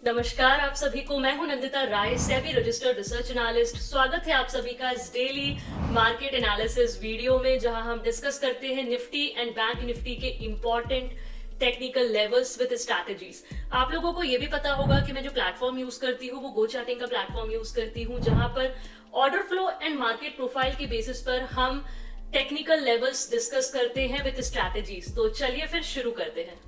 नमस्कार आप सभी को। मैं हूं नंदिता राय, सेबी रजिस्टर्ड रिसर्च एनालिस्ट। स्वागत है आप सभी का इस डेली मार्केट एनालिसिस वीडियो में, जहां हम डिस्कस करते हैं निफ्टी एंड बैंक निफ्टी के important technical levels with strategies. आप लोगों को यह भी पता होगा कि मैं जो प्लेटफॉर्म यूज करती हूँ वो गो चार्टिंग का प्लेटफॉर्म यूज करती हूँ, जहां पर order flow and market profile के बेसिस पर हम टेक्निकल लेवल्स डिस्कस करते हैं विद स्ट्रैटेजीज। तो चलिए फिर शुरू करते हैं।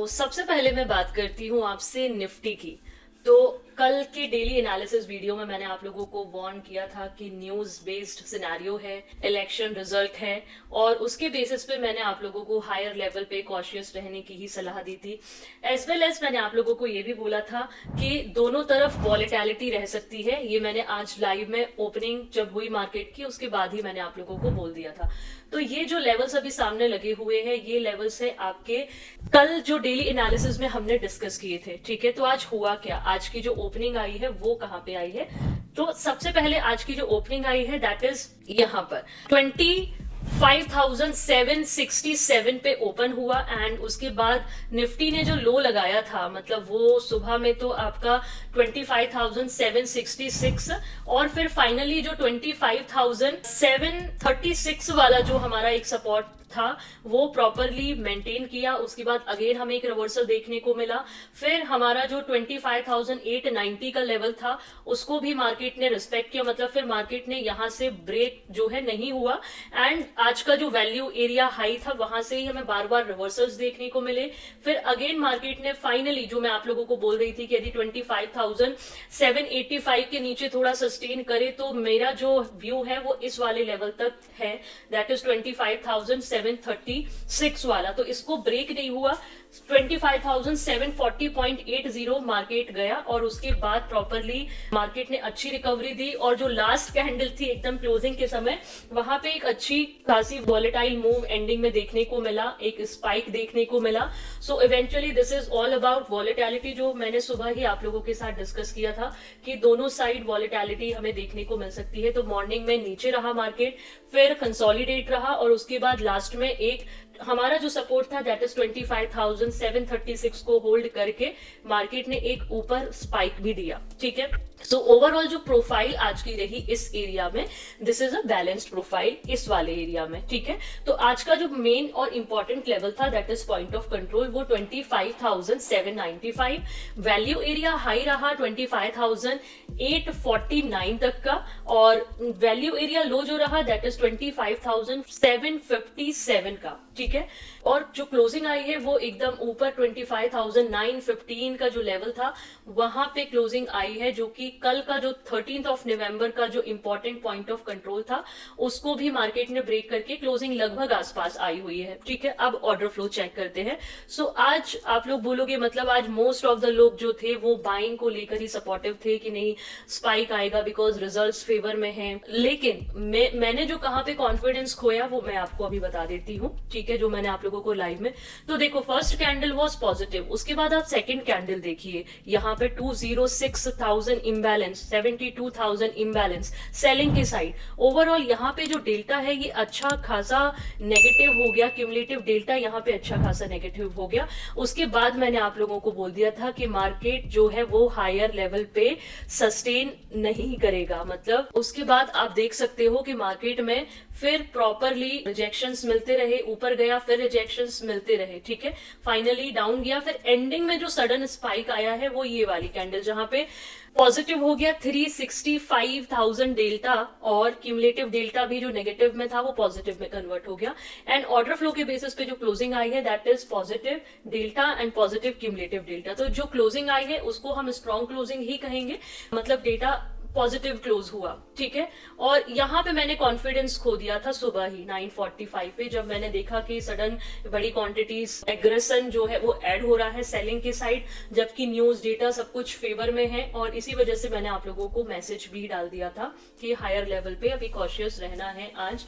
सबसे पहले मैं बात करती हूँ आपसे निफ्टी की। तो कल के डेली एनालिसिस वीडियो में मैंने आप लोगों को वार्न किया था कि न्यूज बेस्ड सिनेरियो है, इलेक्शन रिजल्ट है, और उसके बेसिस पे मैंने आप लोगों को हायर लेवल पे कॉशियस रहने की ही सलाह दी थी। एज वेल एज मैंने आप लोगों को ये भी बोला था कि दोनों तरफ वॉलेटिलिटी रह सकती है। ये मैंने आज लाइव में ओपनिंग जब हुई मार्केट की उसके बाद ही मैंने आप लोगों को बोल दिया था। तो ये जो लेवल्स अभी सामने लगे हुए हैं, ये लेवल्स है आपके कल जो डेली एनालिसिस में हमने डिस्कस किए थे। ठीक है, तो आज हुआ क्या, आज की जो ओपनिंग आई है वो कहां पे आई है। तो सबसे पहले आज की जो ओपनिंग आई है दैट इज यहां पर 25,767 पे ओपन हुआ। एंड उसके बाद निफ्टी ने जो लो लगाया था, मतलब वो सुबह में तो आपका 25,766 और फिर फाइनली जो 25,736 वाला जो हमारा एक सपोर्ट था वो प्रॉपरली मेंटेन किया। उसके बाद अगेन हमें एक रिवर्सल देखने को मिला। फिर हमारा जो 25,890 का लेवल था उसको भी मार्केट ने रिस्पेक्ट किया, मतलब फिर मार्केट ने यहां से ब्रेक जो है नहीं हुआ। एंड आज का जो वैल्यू एरिया हाई था वहां से ही हमें बार बार रिवर्सल्स देखने को मिले। फिर अगेन मार्केट ने फाइनली, जो मैं आप लोगों को बोल रही थी कि यदि 25,785 के नीचे थोड़ा सस्टेन करे तो मेरा जो व्यू है वो इस वाले लेवल तक है, दैट इज 25,736 वाला। तो इसको ब्रेक नहीं हुआ, 25,740.80 मार्केट गया और उसके बाद प्रॉपरली मार्केट ने अच्छी रिकवरी दी। और जो लास्ट कैंडल थी एकदम क्लोजिंग के समय, वहां पे एक अच्छी खासी वॉलेटाइल मूव एंडिंग में देखने को मिला, एक स्पाइक देखने को मिला। So eventually this is all about volatility, जो मैंने सुबह ही आप लोगों के साथ डिस्कस किया था कि दोनों साइड वॉलेटिलिटी हमें देखने को मिल सकती है। तो मॉर्निंग में नीचे रहा मार्केट, फिर कंसोलिडेट रहा और उसके बाद लास्ट में एक हमारा जो सपोर्ट था दैट इज 25,736 को होल्ड करके मार्केट ने एक ऊपर स्पाइक भी दिया। ठीक है, सो ओवरऑल जो प्रोफाइल आज की रही इस एरिया में, this is a balanced profile इस वाले एरिया में। ठीक है, तो आज का जो मेन और इंपॉर्टेंट लेवल था that is point of control, वो 25,795। वैल्यू एरिया हाई रहा 25,849 तक का, और वैल्यू एरिया लो जो रहा दैट इज 25,757 का। ठीक है, और जो क्लोजिंग आई है वो एकदम ऊपर 25,915 का जो लेवल था वहां पे क्लोजिंग आई है, जो कि कल का जो 13 नवंबर का जो इंपॉर्टेंट पॉइंट ऑफ कंट्रोल था उसको भी मार्केट ने ब्रेक करके क्लोजिंग लगभग आसपास आई हुई है। ठीक है, अब ऑर्डर फ्लो चेक करते हैं। आज आप लोग बोलोगे, मतलब आज मोस्ट ऑफ द लोग जो थे वो बाइंग को लेकर ही सपोर्टिव थे कि नहीं स्पाइक आएगा बिकॉज रिजल्ट्स फेवर में हैं। लेकिन मैंने जो कहां पे कॉन्फिडेंस खोया वो मैं आपको अभी बता देती हूँ। ठीक है, जो मैंने आप लोगों को लाइव में, तो देखो फर्स्ट कैंडल वाज पॉजिटिव, उसके बाद आप सेकंड कैंडल देखिए, यहाँ पे 206,000 इम्बैलेंस, 72,000 इम्बैलेंस सेलिंग के साइड। ओवरऑल यहाँ पे जो डेल्टा है ये अच्छा खासा नेगेटिव हो गया, क्यूमुलेटिव डेल्टा यहाँ पे अच्छा खासा नेगेटिव हो गया। उसके बाद मैंने आप लोगों को बोल दिया था कि मार्केट जो है वो हायर लेवल पे सस्टेन नहीं करेगा। मतलब उसके बाद आप देख सकते हो कि मार्केट में फिर प्रॉपरली रिजेक्शंस मिलते रहे, ऊपर गया फिर रिजेक्शंस मिलते रहे। ठीक है, फाइनली डाउन गया, फिर एंडिंग में जो सडन स्पाइक आया है वो ये वाली कैंडल, जहां पे पॉजिटिव हो गया 365,000 डेल्टा और क्यूमुलेटिव डेल्टा भी जो नेगेटिव में था वो पॉजिटिव में कन्वर्ट हो गया। एंड ऑर्डर फ्लो के बेसिस पे जो क्लोजिंग आई है that is positive delta and positive cumulative delta. तो जो क्लोजिंग आई है उसको हम स्ट्रॉन्ग क्लोजिंग ही कहेंगे, मतलब डेटा पॉजिटिव क्लोज हुआ। ठीक है, और यहां पे मैंने कॉन्फिडेंस खो दिया था सुबह ही 9:45 पे, जब मैंने देखा कि सडन बड़ी क्वांटिटीज एग्रेशन जो है वो ऐड हो रहा है सेलिंग के साइड, जबकि न्यूज डेटा सब कुछ फेवर में है। और इसी वजह से मैंने आप लोगों को मैसेज भी डाल दिया था कि हायर लेवल पे अभी कॉशियस रहना है आज।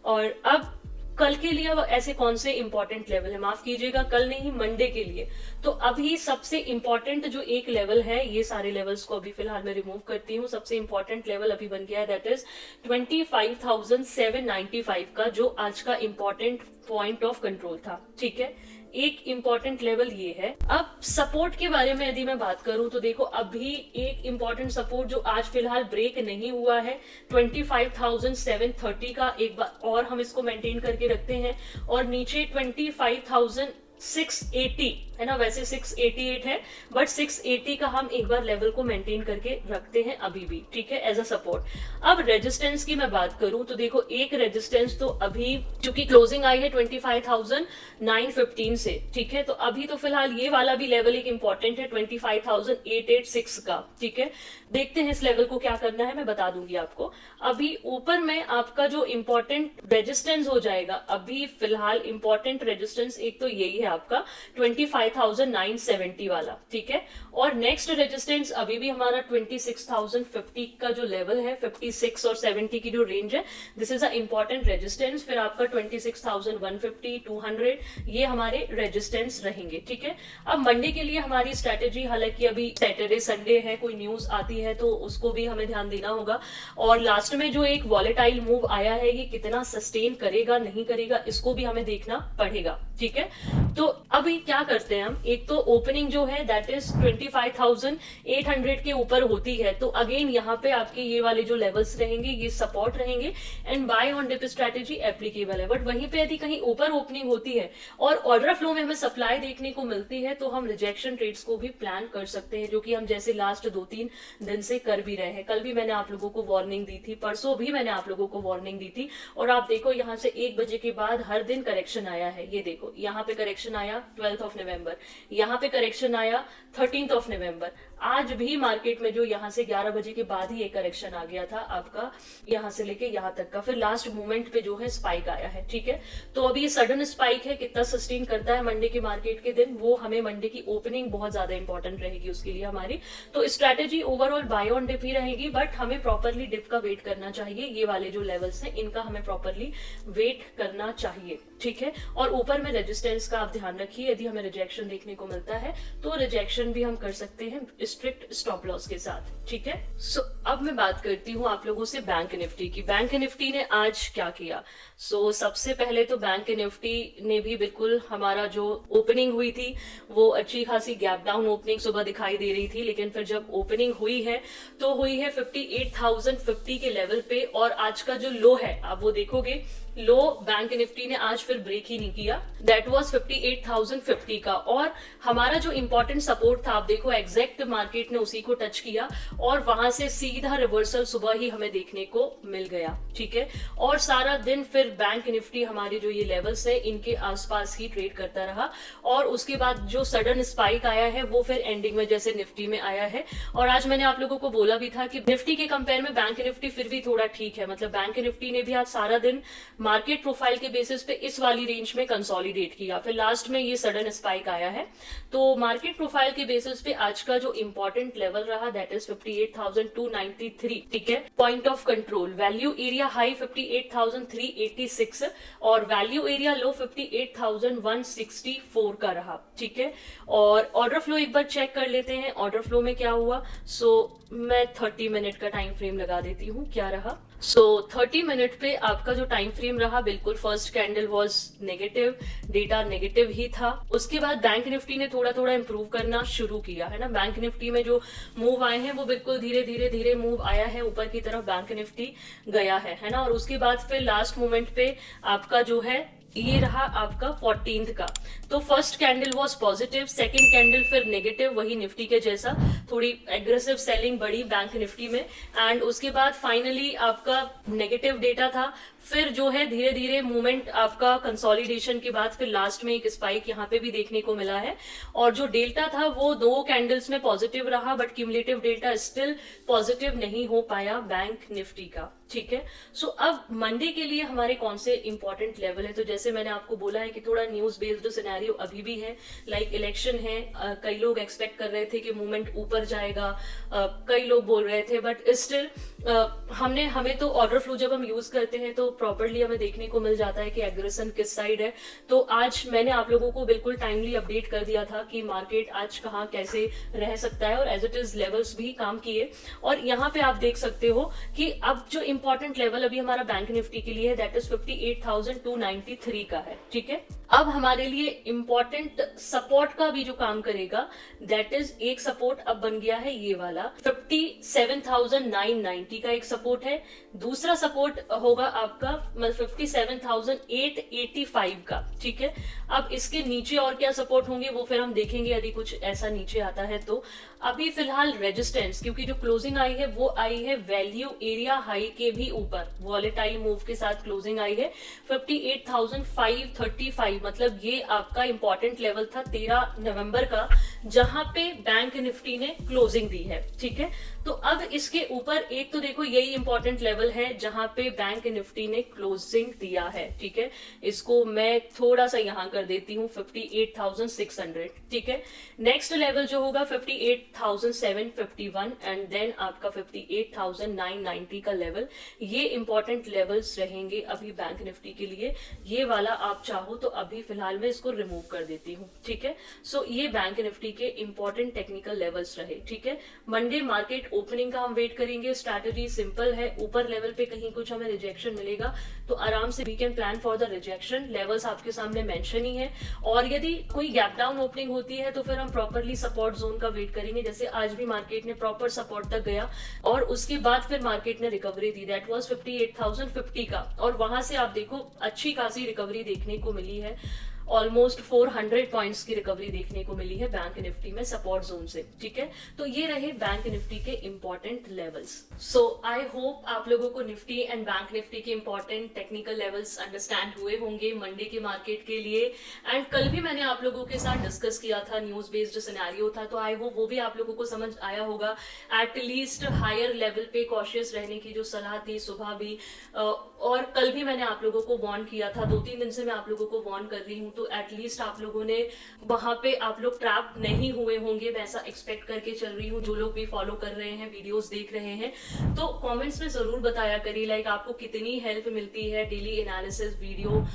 और अब कल के लिए ऐसे कौन से इंपॉर्टेंट लेवल है, माफ कीजिएगा कल नहीं मंडे के लिए। तो अभी सबसे इंपॉर्टेंट जो एक लेवल है, ये सारे लेवल्स को अभी फिलहाल मैं रिमूव करती हूँ। सबसे इंपॉर्टेंट लेवल अभी बन गया है दैट इज 25,795 का, जो आज का इंपॉर्टेंट पॉइंट ऑफ कंट्रोल था। ठीक है, एक इम्पॉर्टेंट लेवल ये है। अब सपोर्ट के बारे में यदि मैं बात करूं तो देखो अभी एक इम्पॉर्टेंट सपोर्ट जो आज फिलहाल ब्रेक नहीं हुआ है 25,730 का, एक बार और हम इसको मेंटेन करके रखते हैं। और नीचे 25,680 है ना, वैसे 688 है बट 680 का हम एक बार लेवल को मेंटेन करके रखते हैं अभी भी, ठीक है, एज अ सपोर्ट। अब रेजिस्टेंस की मैं बात करूं तो देखो एक रेजिस्टेंस तो अभी चूंकि क्लोजिंग आई है 25,915 से, ठीक है, तो अभी तो फिलहाल ये वाला भी लेवल एक इंपॉर्टेंट है 25,886 का, ठीक है। देखते हैं इस लेवल को क्या करना है, मैं बता दूंगी आपको। अभी ऊपर में आपका जो इंपॉर्टेंट रेजिस्टेंस हो जाएगा, अभी फिलहाल इंपॉर्टेंट रेजिस्टेंस एक तो यही है आपका 25,970 वाला, ठीक है। और नेक्स्ट रेजिस्टेंस अभी भी हमारा 26,050 का जो लेवल है, 56 और 70 की जो रेंज है, this is a important resistance. फिर आपका 26,150, 200 ये हमारे रेजिस्टेंस रहेंगे, ठीक है। अब मंडे के लिए हमारी स्ट्रेटेजी, हालांकि अभी सैटरडे संडे है, कोई न्यूज आती है तो उसको भी हमें ध्यान देना होगा। और लास्ट में जो एक वॉलेटाइल मूव आया है ये कितना सस्टेन करेगा नहीं करेगा इसको भी हमें देखना पड़ेगा, ठीक है। तो अभी क्या करते हैं हम, एक तो ओपनिंग जो है दैट इज 25,800 के ऊपर होती है, तो अगेन यहाँ पे आपके ये वाले जो लेवल्स रहेंगे ये सपोर्ट रहेंगे and buy on dip strategy applicable है। बट वहीं पे यदि कहीं ऊपर ओपनिंग होती है और ऑर्डर फ्लो में हमें सप्लाई देखने को मिलती है तो हम रिजेक्शन ट्रेड्स को भी प्लान कर सकते हैं, जो कि हम जैसे लास्ट 2-3 दिन से कर भी रहे हैं। कल भी मैंने आप लोगों को वार्निंग दी थी, परसों भी मैंने आप लोगों को वार्निंग दी थी। और आप देखो यहाँ से 1 बजे के बाद हर दिन करेक्शन आया है, ये देखो यहाँ पे करेक्शन आया 12th ऑफ नवंबर, यहाँ पे करेक्शन आया 13th ऑफ नवंबर। आज भी मार्केट में जो यहाँ से 11 बजे के बाद ही एक करेक्शन आ गया था आपका, यहाँ से लेके यहाँ तक का, फिर लास्ट मोमेंट पे जो है स्पाइक आया है, ठीक है। तो अभी ये सडन स्पाइक है, कितना सस्टेन करता है मंडे के मार्केट के दिन, वो हमें मंडे की ओपनिंग बहुत ज्यादा इंपॉर्टेंट रहेगी उसके लिए हमारी। तो strategy overall buy on dip ही रहेगी, बट हमें प्रॉपरली डिप का वेट करना चाहिए। ये वाले जो लेवल्स हैं इनका हमें प्रॉपरली वेट करना चाहिए, ठीक है। और ऊपर में रेजिस्टेंस का आप ध्यान रखिए, यदि हमें रिजेक्शन देखने को मिलता है तो रिजेक्शन भी हम कर सकते हैं स्ट्रिक्ट स्टॉप लॉस के साथ, ठीक है। सो अब मैं बात करती हूँ आप लोगों से बैंक निफ्टी की। बैंक निफ्टी ने आज क्या किया? सबसे पहले तो बैंक निफ्टी ने भी बिल्कुल, हमारा जो ओपनिंग हुई थी वो अच्छी खासी गैप डाउन ओपनिंग सुबह दिखाई दे रही थी, लेकिन फिर जब ओपनिंग हुई है तो हुई है 58,050 के लेवल पे। और आज का जो लो है आप वो देखोगे, लो बैंक निफ्टी ने आज फिर ब्रेक ही नहीं किया, दैट वाज 58,050 का। और हमारा जो इंपॉर्टेंट सपोर्ट था आप देखो एग्जैक्ट मार्केट ने उसी को टच किया और वहां से सीधा रिवर्सल सुबह ही हमें देखने को मिल गया, ठीक है। और सारा दिन फिर बैंक निफ्टी हमारे जो ये लेवल्स है इनके आसपास ही ट्रेड करता रहा। और उसके बाद जो सडन स्पाइक आया है वो फिर एंडिंग में जैसे निफ्टी में आया है। और आज मैंने आप लोगों को बोला भी था कि निफ्टी के कंपेयर में बैंक निफ्टी फिर भी थोड़ा ठीक है, मतलब बैंक निफ्टी ने भी आज सारा दिन मार्केट प्रोफाइल के बेसिस पे इस वाली रेंज में कंसोलिडेट किया, फिर लास्ट में ये सडन स्पाइक आया है। तो मार्केट प्रोफाइल के बेसिस पे आज का जो इंपॉर्टेंट लेवल रहा दैट इज 58,293, ठीक है। Point of control, value area high 58,386 और वैल्यू एरिया लो 58,164 का रहा, ठीक है। और ऑर्डर फ्लो एक बार चेक कर लेते हैं, ऑर्डर फ्लो में क्या हुआ। मैं 30 मिनट का टाइम फ्रेम लगा देती हूँ, क्या रहा। 30 मिनट पे आपका जो टाइम फ्रेम रहा, बिल्कुल first candle was negative, data negative ही था। उसके बाद बैंक निफ्टी ने थोड़ा थोड़ा इंप्रूव करना शुरू किया है ना। बैंक निफ्टी में जो मूव आए हैं वो बिल्कुल धीरे धीरे धीरे मूव आया है, ऊपर की तरफ बैंक निफ्टी गया है ना। और उसके बाद फिर लास्ट मोमेंट पे आपका जो है ये रहा आपका 14th का। तो first candle was positive, second candle फिर नेगेटिव, वही निफ्टी के जैसा, थोड़ी एग्रेसिव सेलिंग बढ़ी बैंक निफ्टी में। एंड उसके बाद फाइनली आपका नेगेटिव डेटा था, फिर जो है धीरे धीरे मूवमेंट आपका कंसोलिडेशन के बाद फिर लास्ट में एक स्पाइक यहाँ पे भी देखने को मिला है। और जो डेल्टा था वो 2 कैंडल्स में पॉजिटिव रहा, but cumulative delta still positive नहीं हो पाया बैंक निफ्टी का, ठीक है। अब मंडे के लिए हमारे कौन से इंपॉर्टेंट लेवल है, तो जैसे मैंने आपको बोला है कि थोड़ा न्यूज बेस्ड सिनेरियो अभी भी है, लाइक इलेक्शन है, कई लोग एक्सपेक्ट कर रहे थे कि मूवमेंट ऊपर जाएगा, कई लोग बोल रहे थे, बट स्टिल हमें तो ऑर्डर फ्लो जब हम यूज करते हैं तो प्रॉपरली हमें देखने को मिल जाता है कि एग्रेशन किस साइड है। तो आज मैंने आप लोगों को बिल्कुल टाइमली अपडेट कर दिया था कि मार्केट आज कहाँ कैसे रह सकता है, और एज इट इज लेवल्स भी काम किए। और यहाँ पे आप देख सकते हो कि अब जो इंपॉर्टेंट लेवल अभी हमारा बैंक निफ्टी के लिए है दैट इज 58,293। 3 का है, ठीक है। अब हमारे लिए इंपॉर्टेंट सपोर्ट का भी जो काम करेगा, दैट इज एक सपोर्ट अब बन गया है ये वाला 57,990 का एक सपोर्ट है। दूसरा सपोर्ट होगा आपका 57,885 का, ठीक है। अब इसके नीचे और क्या सपोर्ट होंगे वो फिर हम देखेंगे यदि कुछ ऐसा नीचे आता है तो। अभी फिलहाल रेजिस्टेंस, क्योंकि जो क्लोजिंग आई है वो आई है वैल्यू एरिया हाई के भी ऊपर, वॉलेटाइल मूव के साथ क्लोजिंग आई है 58,535, मतलब ये आपका इंपॉर्टेंट लेवल था 13 नवंबर का, जहां पे बैंक निफ्टी ने क्लोजिंग दी है, ठीक है। तो अब इसके ऊपर एक तो देखो यही इंपॉर्टेंट लेवल है जहां पे बैंक निफ्टी ने क्लोजिंग दिया है, ठीक है। इसको मैं थोड़ा सा यहां कर देती हूं 58,600, ठीक है। नेक्स्ट लेवल जो होगा 58,751 एंड देन आपका 58,990 का लेवल, ये इंपॉर्टेंट लेवल्स रहेंगे अभी बैंक निफ्टी के लिए। ये वाला आप चाहो तो अभी फिलहाल मैं इसको रिमूव कर देती हूँ, ठीक है। सो ये बैंक निफ्टी के इंपॉर्टेंट टेक्निकल लेवल्स रहे, ठीक है। मंडे मार्केट ओपनिंग का हम वेट करेंगे। स्ट्रैटेजी सिंपल है, ऊपर लेवल पे कहीं कुछ हमें रिजेक्शन मिलेगा तो आराम से we can plan for the rejection. Levels आपके सामने मेंशन ही है, और यदि कोई गैप डाउन ओपनिंग होती है तो फिर हम प्रॉपरली सपोर्ट जोन का वेट करेंगे। जैसे आज भी मार्केट ने प्रॉपर सपोर्ट तक गया और उसके बाद फिर मार्केट ने रिकवरी दी, दैट वाज 58,050 का, और वहां से आप देखो अच्छी खासी रिकवरी देखने को मिली है। ऑलमोस्ट 400 पॉइंट्स की रिकवरी देखने को मिली है बैंक निफ्टी में सपोर्ट जोन से, ठीक है। तो ये रहे बैंक निफ्टी के important levels. So I hope आप लोगों को निफ्टी एंड बैंक निफ्टी के इंपॉर्टेंट टेक्निकल लेवल्स अंडरस्टैंड हुए होंगे मंडे के मार्केट के लिए। एंड कल भी मैंने आप लोगों के साथ डिस्कस किया था, न्यूज बेस्ड सिनेरियो था, तो आई होप वो भी आप लोगों को समझ आया होगा। एटलीस्ट हायर लेवल पे कॉशियस रहने की जो सलाह थी सुबह भी, और कल भी मैंने आप लोगों को वार्न किया था, 2-3 दिन से मैं आप लोगों को वार्न कर रही हूँ, तो एटलीस्ट आप लोगों ने वहां पे आप लोग ट्रैप नहीं हुए होंगे, मैं ऐसा एक्सपेक्ट करके चल रही हूँ। जो लोग भी फॉलो कर रहे हैं, वीडियोस देख रहे हैं, तो कमेंट्स में जरूर बताया करिए लाइक आपको कितनी हेल्प मिलती है डेली एनालिसिस वीडियो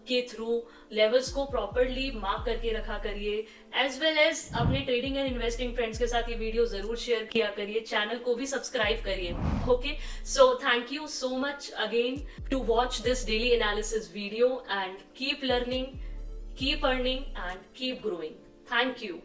के थ्रू। लेवल्स को प्रॉपरली मार्क करके रखा करिए, एज वेल एज अपने ट्रेडिंग एंड इन्वेस्टिंग फ्रेंड्स के साथ ये वीडियो जरूर शेयर किया करिए, चैनल को भी सब्सक्राइब करिए। Okay, so thank you so much again to watch this daily analysis video and keep learning, keep earning and keep growing. Thank you.